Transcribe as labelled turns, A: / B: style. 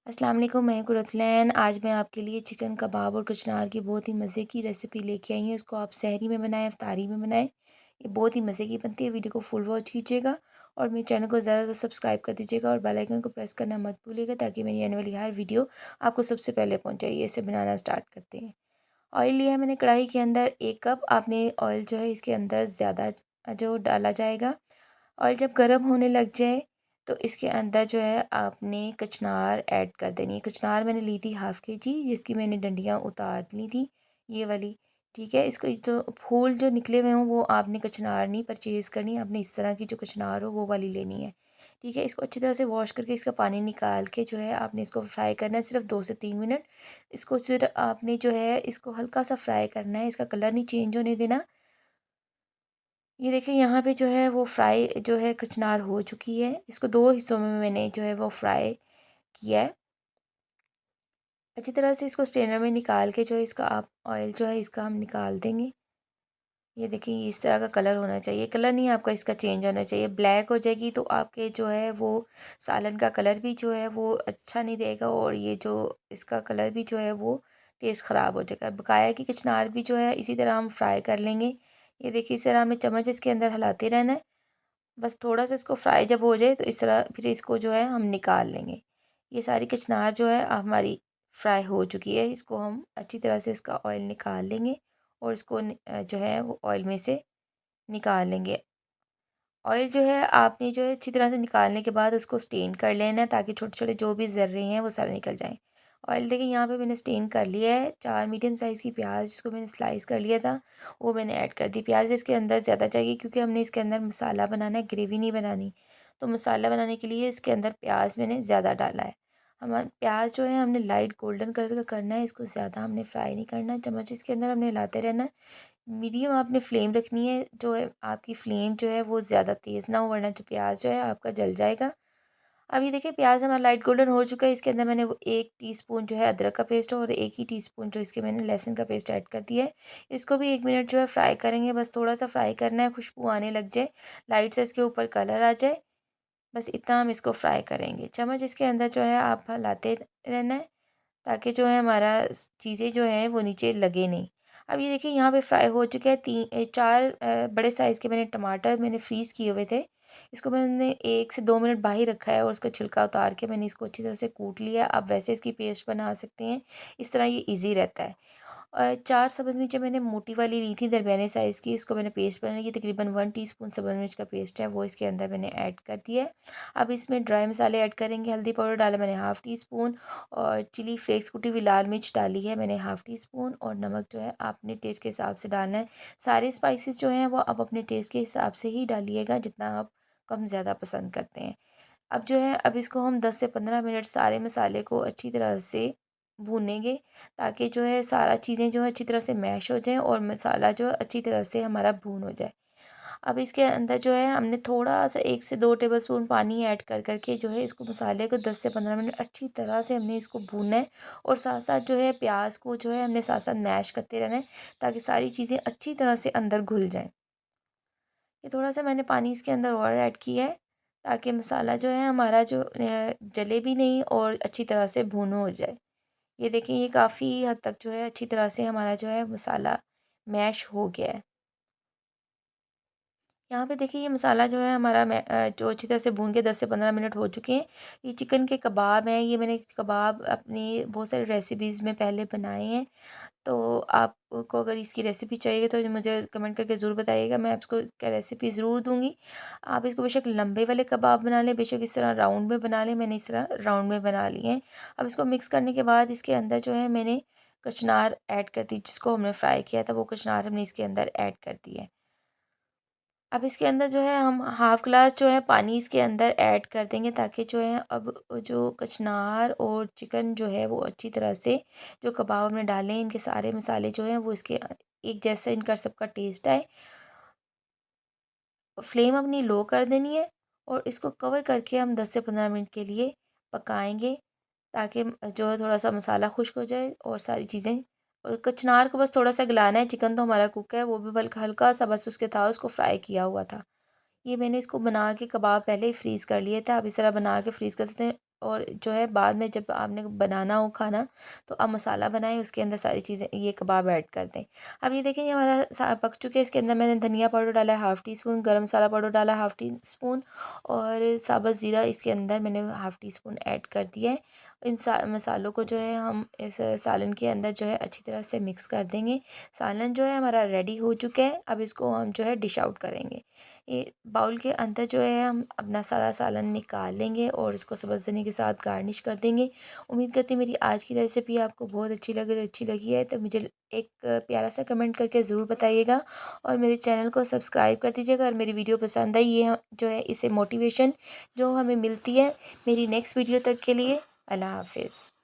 A: अस्सलाम वालेकुम, मैं कुरतलैन। आज मैं आपके लिए चिकन कबाब और कचनार की बहुत ही मज़े की रेसिपी लेके आई हूँ। इसको आप सहरी में बनाएं, इफ्तारी में बनाएं। ये बहुत ही मज़े की बनती है। वीडियो को फुल वॉच कीजिएगा और मेरे चैनल को ज़्यादा से सब्सक्राइब कर दीजिएगा और बेल आइकन को प्रेस करना मत भूलिएगा ताकि मेरी आने वाली हर वीडियो आपको सबसे पहले पहुँच जाए। इसे बनाना स्टार्ट करते हैं। ऑयल लिया है मैंने कढ़ाई के अंदर 1 कप। आपने ऑयल जो है इसके अंदर ज़्यादा जो डाला जाएगा। ऑयल जब गर्म होने लग जाए तो इसके अंदर जो है आपने कचनार ऐड कर देनी है। कचनार मैंने ली थी हाफ़ केजी, जिसकी मैंने डंडियाँ उतार ली थी, ये वाली। ठीक है, इसको जो फूल जो निकले हुए हों वो आपने कचनार नहीं परचेज़ करनी, आपने इस तरह की जो कचनार हो वो वाली लेनी है। ठीक है, इसको अच्छी तरह से वॉश करके इसका पानी निकाल के जो है आपने इसको फ्राई करना है सिर्फ 2 से 3 मिनट। इसको फिर आपने जो है इसको हल्का सा फ्राई करना है, इसका कलर नहीं चेंज होने देना। ये देखिए यहाँ पे जो है वो फ्राई जो है कचनार हो चुकी है। इसको 2 हिस्सों में मैंने जो है वो फ्राई किया है। अच्छी तरह से इसको स्ट्रेनर में निकाल के जो है इसका आप ऑयल जो है इसका हम निकाल देंगे। ये देखिए ये इस तरह का कलर होना चाहिए। कलर नहीं आपका इसका चेंज होना चाहिए। ब्लैक हो जाएगी तो आपके जो है वो सालन का कलर भी जो है वो अच्छा नहीं रहेगा और ये जो इसका कलर भी जो है वो टेस्ट ख़राब हो जाएगा। बकाया की कचनार भी जो है इसी तरह हम फ्राई कर लेंगे। ये देखिए इस तरह हमें चम्मच इसके अंदर हिलाते रहना है। बस थोड़ा सा इसको फ्राई जब हो जाए तो इस तरह फिर इसको जो है हम निकाल लेंगे। ये सारी कचनार जो है हमारी फ्राई हो चुकी है। इसको हम अच्छी तरह से इसका ऑयल निकाल लेंगे और इसको जो है वो ऑयल में से निकाल लेंगे। ऑयल जो है आपने जो है अच्छी तरह से निकालने के बाद उसको स्टेन कर लेना है ताकि छोटे-छोटे जो भी ज़र्रे हैं वो सारे निकल जाएँ। ऑयल देखिए यहाँ पे मैंने स्टेन कर लिया है। 4 मीडियम साइज़ की प्याज़ जिसको मैंने स्लाइस कर लिया था, वो मैंने ऐड कर दी। प्याज़ इसके अंदर ज़्यादा चाहिए क्योंकि हमने इसके अंदर मसाला बनाना है, ग्रेवी नहीं बनानी। तो मसाला बनाने के लिए इसके अंदर प्याज़ मैंने ज़्यादा डाला है। हमारा प्याज़ जो है हमने लाइट गोल्डन कलर का करना है, इसको ज़्यादा हमने फ्राई नहीं करना है। चम्मच इसके अंदर हमने हिलाते रहना है। मीडियम आपने फ्लेम रखनी है, जो है आपकी फ्लेम जो है वो ज़्यादा तेज़ ना हो वरना जो प्याज जो है आपका जल जाएगा। अब ये देखिए प्याज हमारा लाइट गोल्डन हो चुका है। इसके अंदर मैंने वो 1 टीस्पून जो है अदरक का पेस्ट और 1 ही टीस्पून जो इसके मैंने लहसुन का पेस्ट ऐड कर दिया है। इसको भी 1 मिनट जो है फ्राई करेंगे। बस थोड़ा सा फ्राई करना है, खुशबू आने लग जाए, लाइट से इसके ऊपर कलर आ जाए, बस इतना हम इसको फ्राई करेंगे। चम्मच इसके अंदर जो है आप हिलाते रहना है ताकि जो है हमारा चीज़ें जो हैं वो नीचे लगे नहीं। अब ये देखिए यहाँ पे फ्राई हो चुके हैं। 4 बड़े साइज़ के मैंने टमाटर मैंने फ्रीज़ किए हुए थे। इसको मैंने 1 से 2 मिनट बाहर ही रखा है और उसका छिलका उतार के मैंने इसको अच्छी तरह से कूट लिया। आप वैसे इसकी पेस्ट बना सकते हैं, इस तरह ये ईज़ी रहता है। 4 सब्ज़ मिर्चें मैंने मोटी वाली ली थी दरमियाने साइज़ की, इसको मैंने पेस्ट बना लिया। तकरीबन 1 टीस्पून सब्ज़ मिर्च का पेस्ट है वो इसके अंदर मैंने ऐड कर दिया है। अब इसमें ड्राई मसाले ऐड करेंगे। हल्दी पाउडर डाला मैंने हाफ़ टी स्पून और चिली फ्लेक्स कुटी हुई लाल मिर्च डाली है मैंने हाफ़ टी स्पून और नमक जो है आपने टेस्ट के हिसाब से डालना है। सारे स्पाइसेस जो हैं वो आप अपने टेस्ट के हिसाब से ही डालिएगा जितना आप कम ज़्यादा पसंद करते हैं। अब जो है अब इसको हम 10 से 15 मिनट सारे मसाले को अच्छी तरह से भूनेंगे ताकि जो है सारा चीज़ें जो है अच्छी तरह से मैश हो जाएँ और मसाला जो है अच्छी तरह से हमारा भून हो जाए। अब इसके अंदर जो है हमने थोड़ा-सा 1 से 2 टेबलस्पून पानी ऐड कर के जो है इसको मसाले को 10 से 15 मिनट अच्छी तरह से हमने इसको भूनना है और साथ-साथ जो है प्याज़ को जो है हमने साथ-साथ मैश करते रहना है ताकि सारी चीज़ें अच्छी तरह से अंदर घुल जाएँ। ये थोड़ा-सा मैंने पानी इसके अंदर और ऐड किया है ताकि मसाला जो है हमारा जो जले भी नहीं और अच्छी तरह से भुन हो जाए। ये देखिए ये काफ़ी हद तक जो है अच्छी तरह से हमारा जो है मसाला मैश हो गया है। यहाँ पे देखिए ये मसाला जो है हमारा जो अच्छी तरह से भून के 10 से 15 मिनट हो चुके हैं। ये चिकन के कबाब हैं। ये मैंने कबाब अपनी बहुत सारी रेसिपीज़ में पहले बनाए हैं। तो आपको अगर इसकी रेसिपी चाहिए तो मुझे कमेंट करके ज़रूर बताइएगा, मैं आपको क्या रेसिपी ज़रूर दूँगी। आप इसको बेशक लंबे वाले कबाब बना लें, बेशक इस तरह राउंड में बना लें, मैंने इस तरह राउंड में बना लिए हैं। अब इसको मिक्स करने के बाद इसके अंदर जो है मैंने कचनार ऐड कर दी, जिसको हमने फ्राई किया था वो कचनार हमने इसके अंदर ऐड कर दी है। अब इसके अंदर जो है हम हाफ़ ग्लास जो है पानी इसके अंदर ऐड कर देंगे ताकि जो है अब जो कचनार और चिकन जो है वो अच्छी तरह से जो कबाब हमने डाले हैं इनके सारे मसाले जो हैं वो इसके एक जैसे इनका सबका टेस्ट आए। फ्लेम अपनी लो कर देनी है और इसको कवर करके हम 10 से 15 मिनट के लिए पकाएंगे ताकि जो है थोड़ा सा मसाला खुश्क हो जाए और सारी चीज़ें और कचनार को बस थोड़ा सा गलाना है। चिकन तो हमारा कुक है, वो भी बल्कि हल्का सा बस उसके था, उसको फ्राई किया हुआ था। ये मैंने इसको बना के कबाब पहले ही फ्रीज़ कर लिए थे। आप इस तरह बना के फ्रीज़ कर सकते हैं। और जो है बाद में जब आपने बनाना हो खाना तो आप मसाला बनाएं, उसके अंदर सारी चीज़ें ये कबाब ऐड कर दें। अब ये देखें ये हमारा पक चुके हैं। इसके अंदर मैंने धनिया पाउडर डाला है हाफ़ टी स्पून, गरम मसाला पाउडर डाला है हाफ़ टी स्पून और साबुत ज़ीरा इसके अंदर मैंने हाफ़ टी स्पून ऐड कर दिया है। इन मसालों को जो है हम इस सालन के अंदर जो है अच्छी तरह से मिक्स कर देंगे। सालन जो है हमारा रेडी हो चुका है। अब इसको हम जो है डिश आउट करेंगे। ये बाउल के अंदर जो है हम अपना सारा सालन निकाल लेंगे और इसको सब्ज़ के साथ गार्निश कर देंगे। उम्मीद करती हूँ मेरी आज की रेसिपी आपको बहुत अच्छी लगी है तो मुझे एक प्यारा सा कमेंट करके ज़रूर बताइएगा और मेरे चैनल को सब्सक्राइब कर दीजिएगा। और मेरी वीडियो पसंद आई जो है इससे मोटिवेशन जो हमें मिलती है मेरी नेक्स्ट वीडियो तक के लिए। अल्लाह हाफिज़।